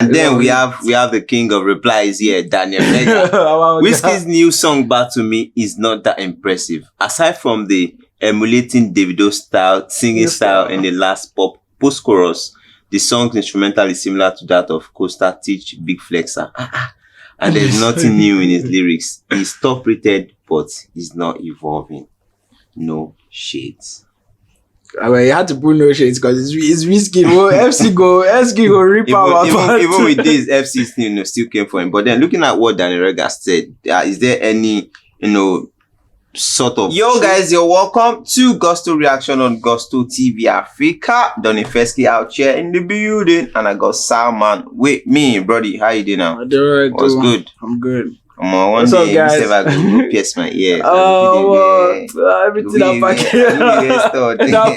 And then we have the king of replies here, Daniel Mega. Wizkid's new song "Back to Me" is not that impressive. Aside from the emulating Davido style singing style in the last post chorus, the song's instrumental is similar to that of Costa Teach Big Flexer. And there's nothing new in his lyrics. He's top rated, but he's not evolving. No shades. I mean, you had to put no shades because it's risky. Well, FC go rip out. Even with this, FC still came for him. But then looking at what Daniel Rega said, is there any, sort of... Yo guys, you're welcome to Gusto Reaction on Gusto TV Africa. Donny Fesky out here in the building. And I got Salman with me, brody. How you doing now? What's good? I'm good. What's up, guys? I go pierce my ear. Everything that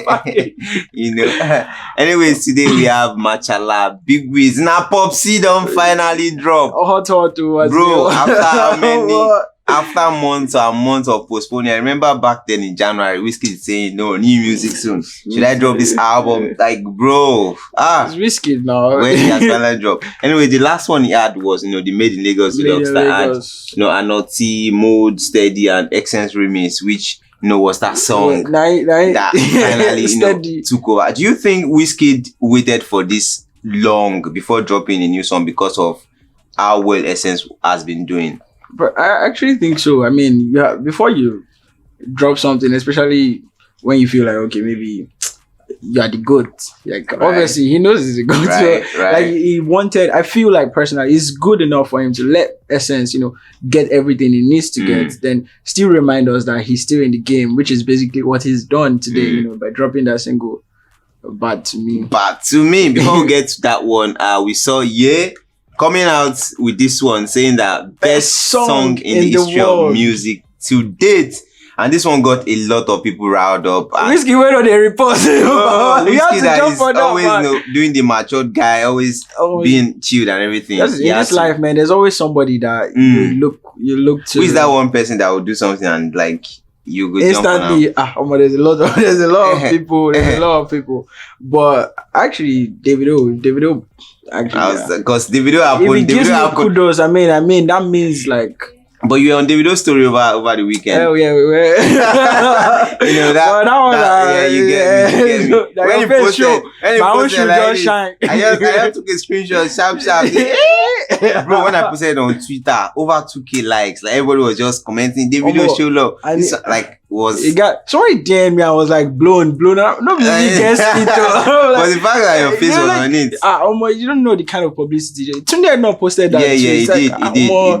package. Anyways, today we have Machala, Big Wiz. Now Popsy don't finally drop. Hot, bro. After how many? After months of postponing, I remember back then in January, Wizkid saying, "No, new music soon. Should I drop this album?" Like, bro, it's Wizkid now. When he has finally dropped. Anyway, the last one he had was, the Made in Lagos Deluxe that had, Anoti, Mode, Steady, and Essence Remix, which, was that song that finally, took over. Do you think Wizkid waited for this long before dropping a new song because of how well Essence has been doing? But I actually think so. I mean, before you drop something, especially when you feel like, okay, maybe you are the GOAT. Like, obviously, he knows he's the GOAT. Like, he wanted, I feel like personally, it's good enough for him to let Essence, get everything he needs to get. Then still remind us that he's still in the game, which is basically what he's done today, by dropping that single, Bad to Me. Bad to Me. Before we get to that one, we saw coming out with this one saying that best song in the history of music to date. And this one got a lot of people riled up. Wizkid went on a report. We have to jump on that, always doing the matured guy, always being chilled and everything. In this life, man, there's always somebody that you look to. Who is that one person that will do something and like you go instantly? There's a lot of people. There's a lot of people. But actually, Davido. Because Davido happened. If he gives me kudos, I mean that means like. But you were on Davido's story over the weekend. Oh yeah, we were. You get me. When you posted, shine. I just took a screenshot, sharp. Bro, when I posted it on Twitter, over 2K likes. Like everybody was just commenting. Davido show love. It got sorry, damn me. I was like blown up. Nobody gets it. But the fact that your face was on it. You don't know the kind of publicity. Tunde had not posted that. Yeah,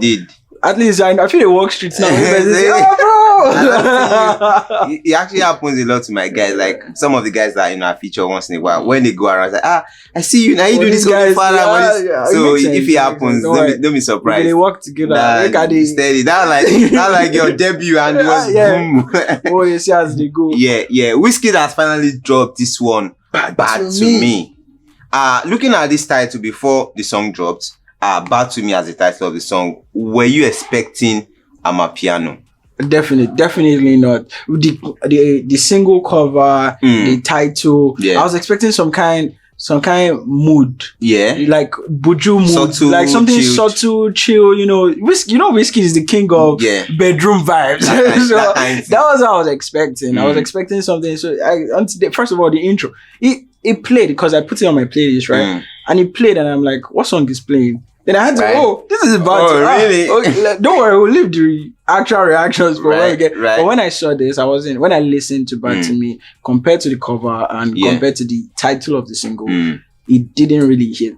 he did. At least I feel the walk streets now. Bro! It actually happens a lot to my guys. Like some of the guys that I feature once in a while. When they go around, it's like, I see you now. You do this guys. So if it happens, don't be surprised. They work together. Steady. That's like your debut and it was boom. You see as they go. Yeah. Wizkid has finally dropped this one. Bad to me. Looking at this title before the song dropped. Bad to Me as the title of the song. Were you expecting Amapiano? Definitely not. The single cover, the title. Yeah. I was expecting some kind mood. Yeah. Like Buju mood. Subtle, like something chilled. Subtle, chill, Wizkid is the king of bedroom vibes. That was what I was expecting. I was expecting something. So first of all, the intro. It played because I put it on my playlist, right? And it played and I'm like, what song is playing? Then I had to, this is about to. Really? Okay, don't worry, we'll leave the actual reactions for when we get. Right. But when I saw this, when I listened to Bad to Me, compared to the cover and compared to the title of the single, it didn't really hit.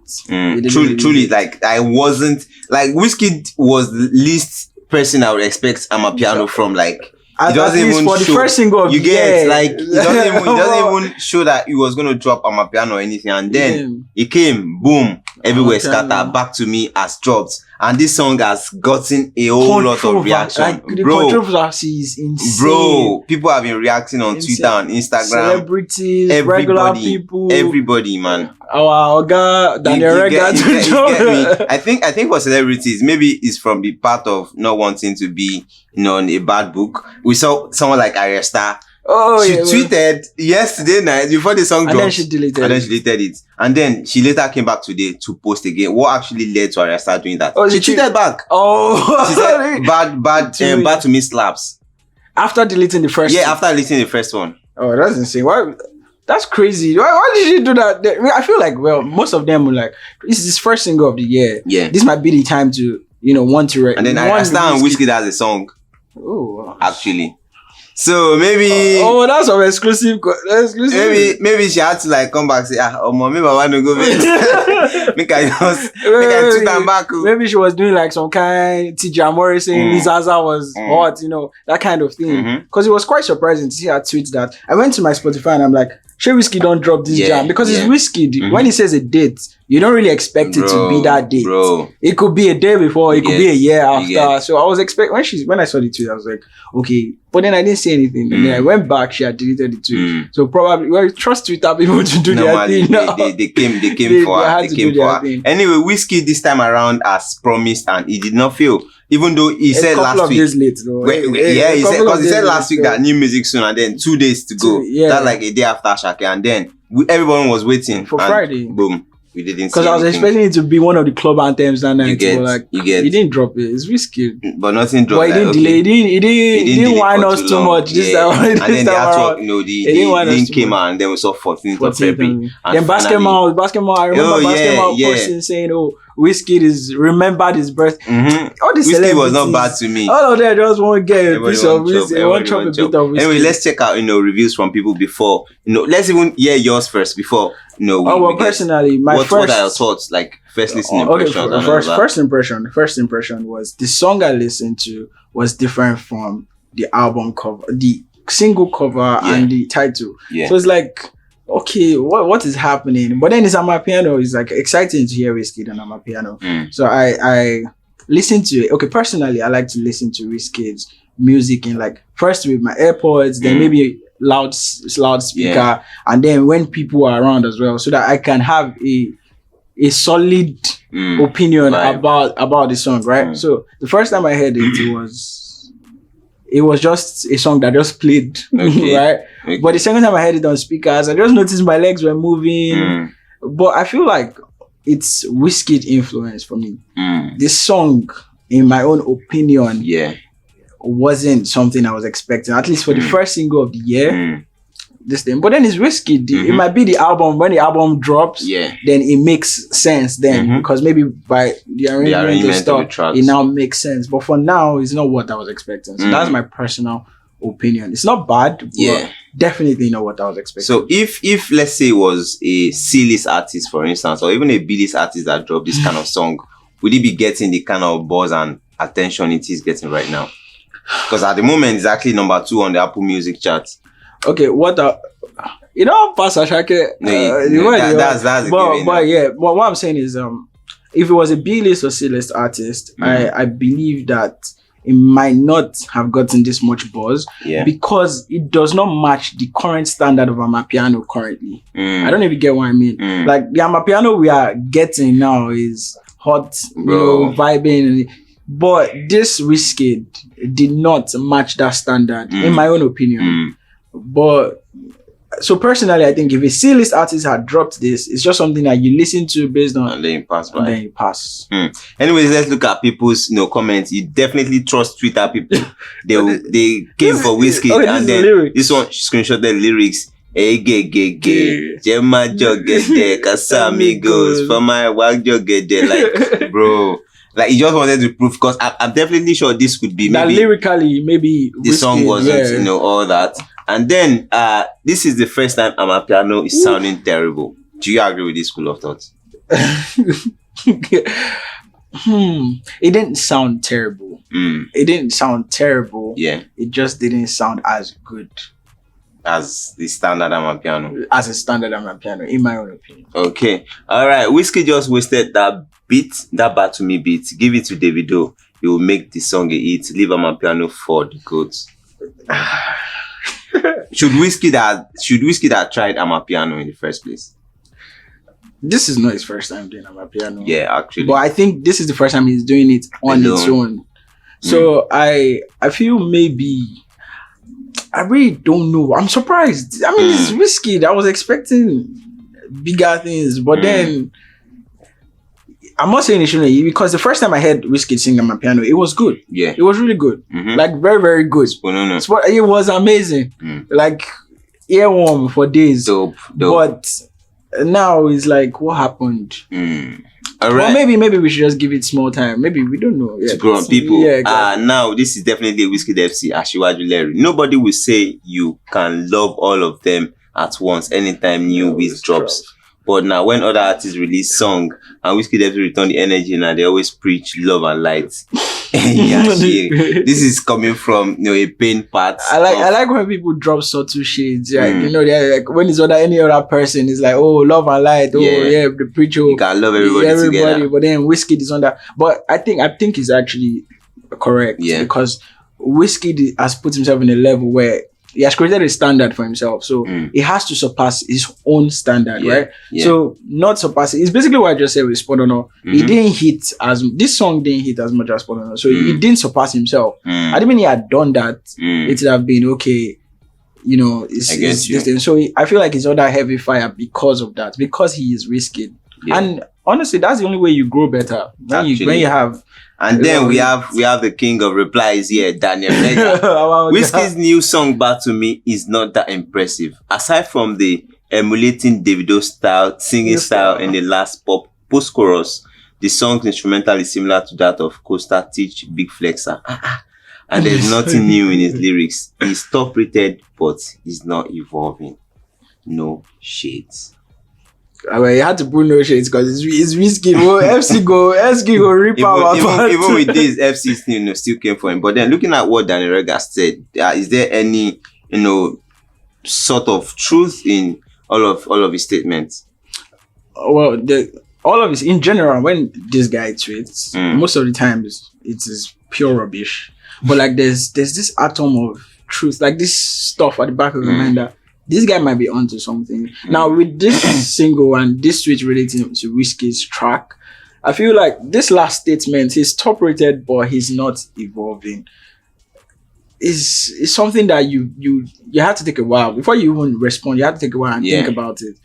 Truly, like I wasn't, like Wizkid was the least person I would expect Amapiano from, like. It doesn't even for the first single you get like it doesn't even show that he was gonna drop Amapiano or anything, and then it came boom everywhere scattered. Back to Me has dropped, and this song has gotten a whole lot of reaction. Like, the controversy is insane. Bro, people have been reacting on Twitter and Instagram. Celebrities, regular people, everybody, man. Our Oga Daniel Rega to drop. I think for celebrities, maybe it's from the part of not wanting to be in a bad book. We saw someone like Arya Star Oh, she tweeted yesterday night before the song dropped. And then she deleted it. And then she later came back today to post again. What actually led to her start doing that? Oh, she tweeted back. Oh. She said, bad to me slaps. After deleting the first one? Yeah, after deleting the first one. Oh, that's insane. Why? That's crazy. Why did she do that? I feel like, well, most of them were like, this is his first single of the year. Yeah. This might be the time to, want to write. And then I understand Wizkid has a song. Oh. Actually. So maybe that's some exclusive. Maybe she had to like come back and say, maybe I want to go make I tweet them back. Maybe she was doing like some kind TJ Morrison, Zaza was hot, that kind of thing. Because it was quite surprising to see her tweet that. I went to my Spotify and I'm like, Wizkid don't drop this jam because it's Wizkid. When he says a date, you don't really expect it to be that date. Bro. It could be a day before, it could be a year after. So I was expecting when I saw the tweet, I was like, okay. But then I didn't say anything. And then I went back, she had deleted the tweet. So probably trust Twitter people to do their thing. They came for her. Anyway, Wizkid this time around as promised and he did not fail. Even though he said last week. Days late, though. He said last week that new music soon and then 2 days to go. That's like a day after Shaka. And then everyone was waiting. For Friday. Boom. We didn't see because I was expecting it to be one of the club anthems that night. You get. He didn't drop it. It's Wizkid. But nothing dropped. But he didn't delay. He didn't whine us too much. This time. And then the actual, the link came out and then we saw 14th of February. Then basketball. I remember basketball person saying, Wizkid is remembered his birth. All the Wizkid was not bad to me. All of them just want to get a piece of Wizkid. Want to chop a bit of Wizkid. Anyway, let's check out reviews from people before. Let's even hear yours first before. Personally, what are your thoughts? Like first listening impressions. First impression was the song I listened to was different from the album cover, the single cover, and the title. Yeah. So it's like, okay, what is happening? But then it's Amapiano. It's like exciting to hear Wizkid on Amapiano. So I listen to it. Okay, personally, I like to listen to Wizkid's music in like first with my AirPods, then maybe loudspeaker, and then when people are around as well, so that I can have a solid opinion about the song, right? So the first time I heard it, it was just a song that just played, right? Okay. But the second time I heard it on speakers, I just noticed my legs were moving. But I feel like it's Wizkid influence for me. This song, in my own opinion, wasn't something I was expecting, at least for the first single of the year. This thing, but then it's Wizkid. It might be the album. When the album drops, then it makes sense then, because maybe by the arrangement and stuff, it now makes sense. But for now, it's not what I was expecting. So that's my personal opinion. It's not bad, but definitely not what I was expecting. So if let's say it was a C-list artist, for instance, or even a B-list artist that dropped this kind of song, would it be getting the kind of buzz and attention it is getting right now? Because at the moment, it's actually number 2 on the Apple Music chart. Okay, Pass Ashake. That's but what I'm saying is, if it was a B-list or C-list artist, I believe that it might not have gotten this much buzz because it does not match the current standard of Amapiano currently. I don't know if you get what I mean. Like the Amapiano we are getting now is hot, vibing. But this Wizkid did not match that standard, in my own opinion. But so personally, I think if a C-list artist had dropped this, it's just something that you listen to based on, and then you pass by. And then you pass. Anyways, let's look at people's comments. You definitely trust Twitter people. They came for Wizkid, and then this one screenshot the lyrics. Hey, gay. Gemma jogede, Casamigos, for my work jogede. Like, bro. Like, he just wanted to prove, because I'm definitely sure this could be maybe... That lyrically, maybe... The song wasn't, all that. And then, this is the first time Amapiano is sounding terrible. Do you agree with this school of thought? It didn't sound terrible. It didn't sound terrible. Yeah. It just didn't sound as good. As the standard Amapiano. As a standard Amapiano, in my own opinion. Okay. All right. Wizkid just wasted that bad to me beat. Give it to Davido. He will make the song a hit. Leave Amapiano for the goats. Should Wizkid have tried Amapiano in the first place? This is not his first time doing Amapiano. Yeah, actually. But I think this is the first time he's doing it on its own. So I feel maybe... I really don't know. I'm surprised. I mean, it's Wizkid. I was expecting bigger things, but then I'm not saying it shouldn't, because the first time I heard Wizkid sing on my piano, it was good. Yeah, it was really good. Like very, very good. It was amazing. Like earworm for days. Dope. But now it's like, what happened? All right. Well, maybe we should just give it small time. Maybe we don't know. To grow on people. Yeah, exactly. Now this is definitely a Wizkid FC, Ashiwaju Larry. Nobody will say you can love all of them at once anytime new Wiz drops. But now when other artists release song and Wizkid FC return the energy, now they always preach love and light. This is coming from a pain part. I like when people drop subtle shades. Like they're like, when it's any other person is like, oh, love and light. Oh yeah, the preacher. You can love everybody together. But then Wizkid is on that. But I think it's actually correct. Yeah. Because Wizkid has put himself in a level where he has created a standard for himself. So he has to surpass his own standard, right? Yeah. So not surpassing. It's basically what I just said with Spot On. He didn't hit this song didn't hit as much as Spot On. So he didn't surpass himself. I didn't mean he had done that. It would have been okay. It's this thing. So I feel like he's under heavy fire because of that. Because he is Wizkid. Yeah. And honestly, that's the only way you grow better. When you have. And then we have the king of replies here, Daniel. Wizkid's new song "Back to Me" is not that impressive. Aside from the emulating Davido's singing style in the last post-chorus, the song's instrumental is similar to that of Costa Teach Big Flexer. And there's nothing new in his lyrics. He's top rated, but he's not evolving. No shades. I mean, you had to put no shades because it's Wizkid. FC go rip out. Even with this, FC still came for him. But then looking at what Daniel Rega said, is there any sort of truth in all of his statements? Well, all of his in general, when this guy tweets, most of the times it is pure rubbish. But like there's this atom of truth, like this stuff at the back of the mind that this guy might be onto something. Now with this single and this tweet relating to Wizkid's track, I feel like this last statement, he's top rated, but he's not evolving. Is something that you have to take a while before you even respond. You have to take a while and think about it.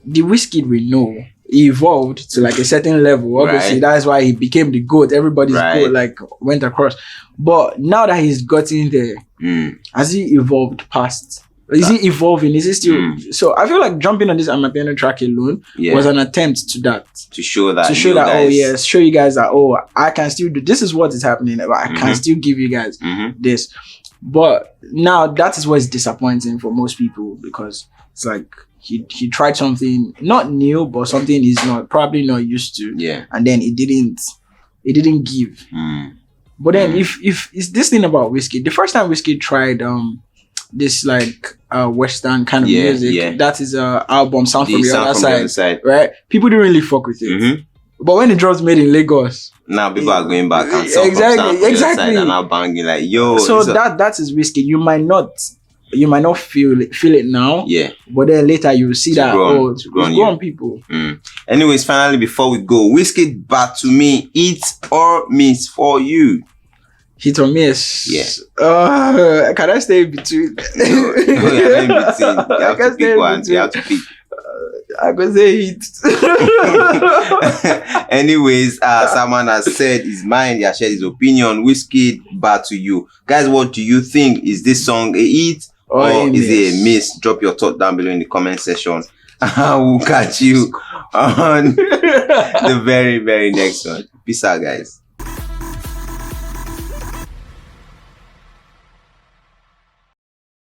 The Wizkid we know, he evolved to like a certain level. Obviously, that's why he became the GOAT. Everybody's GOAT, like went across. But now that he's gotten there, has he evolved past? Is he evolving? Is he still? So I feel like jumping on this Amapiano track alone was an attempt to that. To show that show you guys that I can still do this. Is what is happening. I can still give you guys this. But now that is what is disappointing for most people, because it's like he tried something not new, but something he's probably not used to. Yeah. And then it didn't give. But then if it's this thing about Wizkid, the first time Wizkid tried this like Western kind of music, that is album Sound from the Other Side, right? People didn't really fuck with it. But when it drops Made in Lagos, now people are going back and exactly and now banging like yo. So that is Wizkid. You might not feel it now, but then later you will see that it's grow on people. Anyways, finally, before we go, Wizkid Back to Me, hit or miss for you? Hit or miss? Yeah. Can I stay in between? No, you're in between. You have to pick one. You have to pick. I could say hit. Anyways, someone has said his mind, he has shared his opinion. Wizkid, Back to You. Guys, what do you think? Is this song a hit or is it a miss? Drop your thought down below in the comment section. I will catch you on the very, very next one. Peace out, guys.